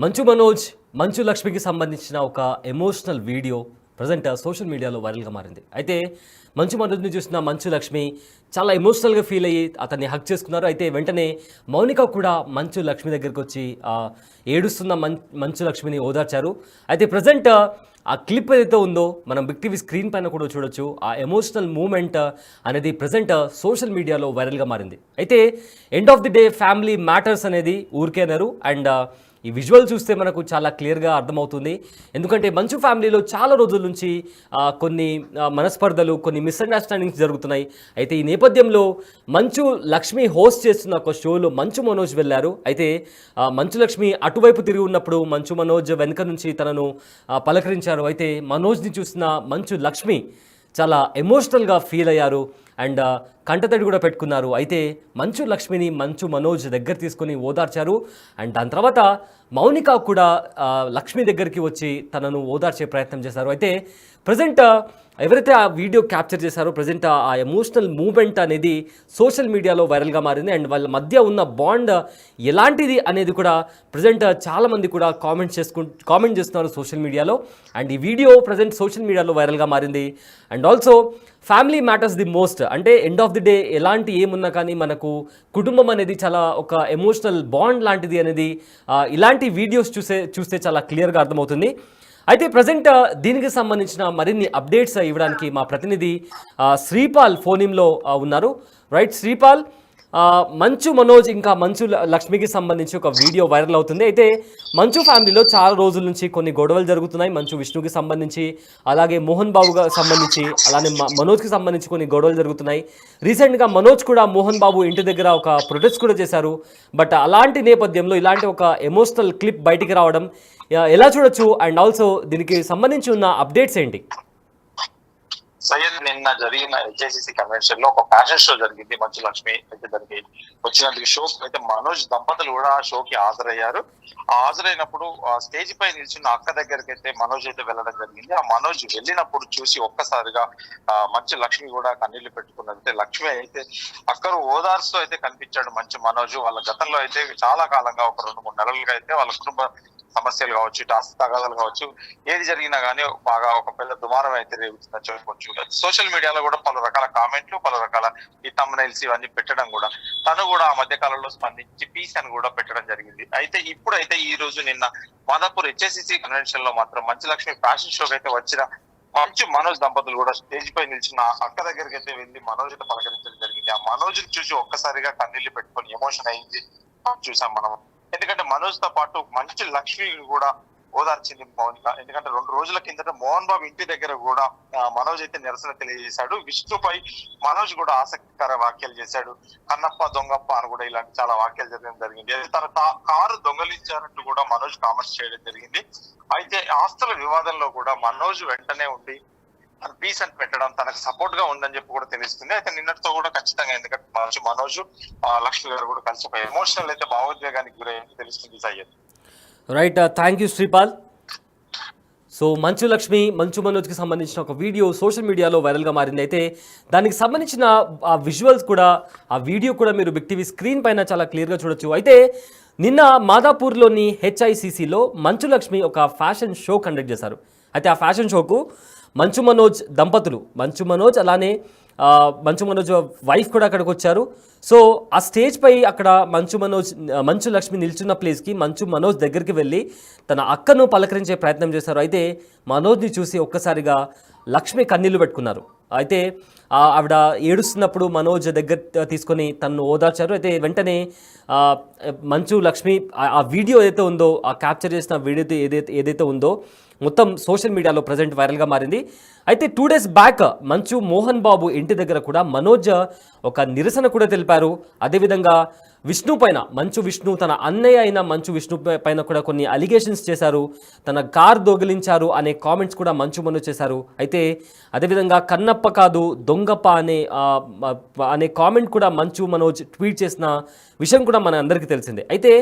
మంచు మనోజ్, మంచు లక్ష్మికి సంబంధించిన ఒక ఎమోషనల్ వీడియో ప్రజెంట్ సోషల్ మీడియాలో వైరల్గా మారింది. అయితే మంచు మనోజ్ని చూసిన మంచు లక్ష్మి చాలా ఎమోషనల్గా ఫీల్ అయ్యి అతన్ని హక్ చేసుకున్నారు. అయితే వెంటనే మౌనిక కూడా మంచు లక్ష్మి దగ్గరికి వచ్చి ఏడుస్తున్న మంచు లక్ష్మిని ఓదార్చారు. అయితే ప్రజెంట్ ఆ క్లిప్ ఏదైతే ఉందో మనం బిగ్ టీవీ స్క్రీన్ పైన కూడా చూడొచ్చు. ఆ ఎమోషనల్ మూమెంట్ అనేది ప్రజెంట్ సోషల్ మీడియాలో వైరల్గా మారింది. అయితే end of the day family matters అనేది ఊరికే అన్నారు. అండ్ ఈ విజువల్ చూస్తే మనకు చాలా క్లియర్గా అర్థమవుతుంది. ఎందుకంటే మంచు ఫ్యామిలీలో చాలా రోజుల నుంచి కొన్ని మనస్పర్ధలు, కొన్ని మిస్అండర్స్టాండింగ్స్ జరుగుతున్నాయి. అయితే ఈ నేపథ్యంలో మంచు లక్ష్మి హోస్ట్ చేస్తున్న ఒక షోలో మంచు మనోజ్ వెళ్ళారు. అయితే మంచు లక్ష్మి అటువైపు తిరిగి ఉన్నప్పుడు మంచు మనోజ్ వెనుక నుంచి తనను పలకరించారు. అయితే మనోజ్ని చూసిన మంచు లక్ష్మి చాలా ఎమోషనల్గా ఫీల్ అయ్యారు అండ్ కంటతడి కూడా పెట్టుకున్నారు. అయితే మంచు లక్ష్మిని మంచు మనోజ్ దగ్గర తీసుకొని ఓదార్చారు. అండ్ దాని తర్వాత మౌనిక కూడా లక్ష్మి దగ్గరికి వచ్చి తనను ఓదార్చే ప్రయత్నం చేశారు. అయితే ప్రజెంట్ ఎవరైతే ఆ వీడియో క్యాప్చర్ చేశారో ప్రజెంట్ ఆ ఎమోషనల్ మూమెంట్ అనేది సోషల్ మీడియాలో వైరల్గా మారింది. అండ్ వాళ్ళ మధ్య ఉన్న బాండ్ ఎలాంటిది అనేది కూడా ప్రజెంట్ చాలామంది కూడా కామెంట్ చేస్తున్నారు సోషల్ మీడియాలో. అండ్ ఈ వీడియో ప్రజెంట్ సోషల్ మీడియాలో వైరల్గా మారింది. And also family matters the most, అంటే ఎండ్ ఆఫ్ ది డే ఎలాంటి ఏమున్నా కానీ మనకు కుటుంబం అనేది చాలా ఒక ఎమోషనల్ బాండ్ లాంటిది అనేది ఇలాంటి వీడియోస్ చూస్తే చాలా క్లియర్గా అర్థమవుతుంది. అయితే ప్రజెంట్ దీనికి సంబంధించిన మరిన్ని అప్డేట్స్ ఇవ్వడానికి మా ప్రతినిధి శ్రీపాల్ ఫోనింలో ఉన్నారు. రైట్ శ్రీపాల్, మంచు మనోజ్ ఇంకా మంచు లక్ష్మికి సంబంధించి ఒక వీడియో వైరల్ అవుతుంది. అయితే మంచు ఫ్యామిలీలో చాలా రోజుల నుంచి కొన్ని గొడవలు జరుగుతున్నాయి. మంచు విష్ణుకి సంబంధించి, అలాగే మోహన్ బాబుగా సంబంధించి, అలానే మనోజ్కి సంబంధించి కొన్ని గొడవలు జరుగుతున్నాయి. రీసెంట్గా మనోజ్ కూడా మోహన్ బాబు ఇంటి దగ్గర ఒక ప్రొటెస్ట్ కూడా చేశారు. బట్ అలాంటి నేపథ్యంలో ఇలాంటి ఒక ఎమోషనల్ క్లిప్ బయటికి రావడం ఎలా చూడొచ్చు? అండ్ ఆల్సో దీనికి సంబంధించి ఉన్న అప్డేట్స్ ఏంటి? సయ్యద్, నిన్న జరిగిన హెచ్ఐసిసి కన్వెన్షన్ లో ఒక ఫ్యాషన్ షో జరిగింది. మంచు లక్ష్మి అయితే దానికి వచ్చినందుకు షో అయితే మనోజ్ దంపతులు కూడా ఆ షోకి హాజరయ్యారు. హాజరైనప్పుడు స్టేజ్ పై నిల్చున్న అక్క దగ్గరికి అయితే మనోజ్ అయితే వెళ్ళడం జరిగింది. ఆ మనోజ్ వెళ్ళినప్పుడు చూసి ఒక్కసారిగా మంచు లక్ష్మి కూడా కన్నీళ్లు పెట్టుకున్నది. లక్ష్మి అయితే అక్కడ ఓదార్స్తూ అయితే కనిపించాడు మంచు మనోజ్. వాళ్ళ గతంలో అయితే చాలా కాలంగా ఒక 2-3 నెలలుగా అయితే వాళ్ళ కుటుంబ సమస్యలు కావచ్చు, ఆస్తి తగాదాలు కావచ్చు, ఏది జరిగినా కానీ బాగా ఒక పెద్ద దుమారం అయితే రేగుతుందని చెప్పుకోవచ్చు. సోషల్ మీడియాలో కూడా పలు రకాల కామెంట్లు, పలు రకాల ఈ థంబ్నైల్స్ ఇవన్నీ పెట్టడం కూడా తను కూడా ఆ మధ్య కాలంలో స్పందించి పీస్ అని కూడా పెట్టడం జరిగింది. అయితే ఇప్పుడైతే ఈ రోజు నిన్న మాదాపూర్ హెచ్ఎస్సిసి కన్వెన్షన్ లో మాత్రం మంచు లక్ష్మి ఫ్యాషన్ షోకి అయితే వచ్చిన మంచు మనోజ్ దంపతులు కూడా స్టేజ్ పై నిలిచిన అక్క దగ్గరికి అయితే వెళ్ళి మనోజ్ అయితే పలకరించడం జరిగింది. ఆ మనోజ్ చూసి ఒక్కసారిగా కన్నీళ్లు పెట్టుకొని ఎమోషన్ అయింది చూసాం మనం. ఎందుకంటే మనోజ్ తో పాటు మంచు లక్ష్మి కూడా ఓదార్చింది మౌనిక. ఎందుకంటే 2 రోజుల కిందట మోహన్ బాబు ఇంటి దగ్గర కూడా మనోజ్ అయితే నిరసన తెలియజేశాడు. విష్ణుపై మనోజ్ కూడా ఆసక్తికర వ్యాఖ్యలు చేశాడు. కన్నప్ప దొంగప్ప అని కూడా ఇలాంటి చాలా వ్యాఖ్యలు జరగడం జరిగింది. తన కారు దొంగలించారంటూ కూడా మనోజ్ కామెంట్స్ చేయడం జరిగింది. అయితే ఆస్తుల వివాదంలో కూడా మనోజ్ వెంటనే ఉండి పీస్ అని పెట్టడం తనకు సపోర్ట్ గా ఉందని చెప్పి కూడా తెలుస్తుంది. అయితే నిన్నటితో కూడా ఖచ్చితంగా, ఎందుకంటే మనోజ్ లక్ష్మి గారు కూడా కలిసి ఒక ఎమోషనల్ అయితే భావోద్వేగానికి గురైంది తెలుస్తుంది. Syed, right, thank you Sripal. So Manchu Lakshmi, మంచు మనోజ్కి సంబంధించిన ఒక వీడియో సోషల్ మీడియాలో వైరల్గా మారింది. అయితే దానికి సంబంధించిన ఆ విజువల్స్ కూడా, ఆ వీడియో కూడా మీరు బిగ్ టీవీ స్క్రీన్ పైన చాలా క్లియర్గా చూడొచ్చు. అయితే నిన్న మాదాపూర్లోని హెచ్ఐసిసిలో మంచు లక్ష్మి ఒక ఫ్యాషన్ షో కండక్ట్ చేశారు. అయితే ఆ ఫ్యాషన్ షోకు మంచు మనోజ్ దంపతులు, మంచు మనోజ్ అలానే మంచు మనోజ్ వైఫ్ కూడా అక్కడికి వచ్చారు. సో ఆ స్టేజ్ పై అక్కడ మంచు లక్ష్మి నిల్చున్న ప్లేస్కి మంచు మనోజ్ దగ్గరికి వెళ్ళి తన అక్కను పలకరించే ప్రయత్నం చేశారు. అయితే మనోజ్ని చూసి ఒక్కసారిగా లక్ష్మి కన్నీళ్లు పెట్టుకున్నారు. అయితే ఆవిడ ఏడుస్తున్నప్పుడు మనోజ్ దగ్గర తీసుకొని తనను ఓదార్చారు. అయితే వెంటనే మంచు లక్ష్మి ఆ వీడియో ఏదైతే ఉందో, ఆ క్యాప్చర్ చేసిన వీడియో ఏదైతే ఉందో మొత్తం సోషల్ మీడియాలో ప్రజెంట్ వైరల్గా మారింది. అయితే 2 days బ్యాక్ మంచు మోహన్ బాబు ఇంటి దగ్గర కూడా మనోజ్ ఒక నిరసన కూడా తెలిపారు. అదేవిధంగా విష్ణు పైన, మంచు విష్ణు తన అన్నయ్య అయిన మంచు విష్ణు పైన కూడా కొన్ని అలిగేషన్స్ చేశారు. తన కార్ దొంగిలించారు అనే కామెంట్స్ కూడా మంచు మనోజ్ చేశారు. అయితే అదేవిధంగా కన్నప్ప కాదు దొంగప్ప అనే కామెంట్ కూడా మంచు మనోజ్ ట్వీట్ చేసిన విషయం కూడా మన అందరికీ తెలిసిందే. అయితే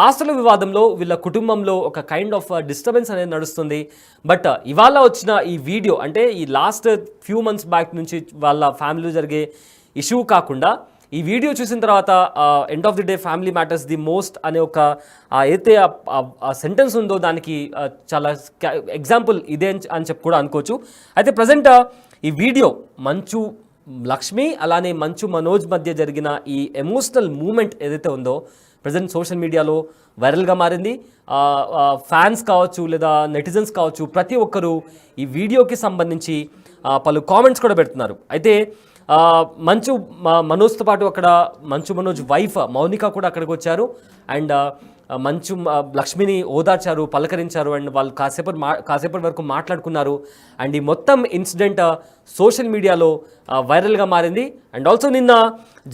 ఆస్తుల వివాదంలో వీళ్ళ కుటుంబంలో ఒక కైండ్ ఆఫ్ డిస్టర్బెన్స్ అనేది నడుస్తుంది. బట్ ఇవాళ వచ్చిన ఈ వీడియో, అంటే ఈ లాస్ట్ ఫ్యూ మంత్స్ బ్యాక్ నుంచి వాళ్ళ ఫ్యామిలీలో జరిగే ఇష్యూ కాకుండా ఈ వీడియో చూసిన తర్వాత end of the day family matters the most అనే ఒక అయితే ఆ సెంటెన్స్ ఉందో దానికి చాలా ఎగ్జాంపుల్ ఇదే అని చెప్పి కూడా అనుకోవచ్చు. అయితే ప్రజెంట్ ఈ వీడియో మంచు లక్ష్మి అలానే మంచు మనోజ్ మధ్య జరిగిన ఈ ఎమోషనల్ మూమెంట్ ఏదైతే ఉందో ప్రజెంట్ సోషల్ మీడియాలో వైరల్గా మారింది. ఫ్యాన్స్ కావచ్చు లేదా నెటిజన్స్ కావచ్చు ప్రతి ఒక్కరూ ఈ వీడియోకి సంబంధించి పలు కామెంట్స్ కూడా పెడుతున్నారు. అయితే మంచు మనోజ్తో పాటు అక్కడ మంచు మనోజ్ వైఫ్ మౌనిక కూడా అక్కడికి వచ్చారు అండ్ మంచు లక్ష్మిని ఓదార్చారు, పలకరించారు అండ్ వాళ్ళు కాసేపటి వరకు మాట్లాడుకున్నారు. అండ్ ఈ మొత్తం ఇన్సిడెంట్ సోషల్ మీడియాలో వైరల్గా మారింది. అండ్ ఆల్సో నిన్న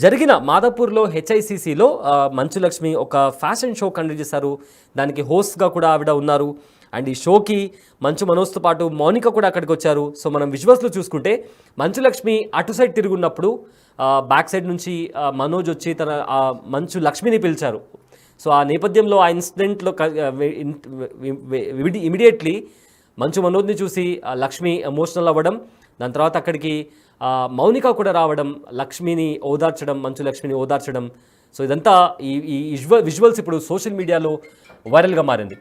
జరిగిన మాదాపూర్లో హెచ్ఐసిసిలో మంచు లక్ష్మి ఒక ఫ్యాషన్ షో కండక్ట్ చేశారు. దానికి హోస్ట్గా కూడా ఆవిడ ఉన్నారు. అండ్ ఈ షోకి మంచు మనోజ్తో పాటు మౌనిక కూడా అక్కడికి వచ్చారు. సో మనం విజువల్స్లో చూసుకుంటే మంచు లక్ష్మి అటు సైడ్ తిరుగున్నప్పుడు బ్యాక్ సైడ్ నుంచి మనోజ్ వచ్చి తన మంచు లక్ష్మిని పిలిచారు. సో ఆ నేపథ్యంలో ఆ ఇన్సిడెంట్లో ఇమీడియట్లీ మంచు మనోజ్ని చూసి లక్ష్మి ఎమోషనల్ అవ్వడం, దాని తర్వాత అక్కడికి మౌనిక కూడా రావడం, లక్ష్మిని ఓదార్చడం, మంచు లక్ష్మిని ఓదార్చడం. సో ఇదంతా ఈ విజువల్స్ ఇప్పుడు సోషల్ మీడియాలో వైరల్గా మారింది.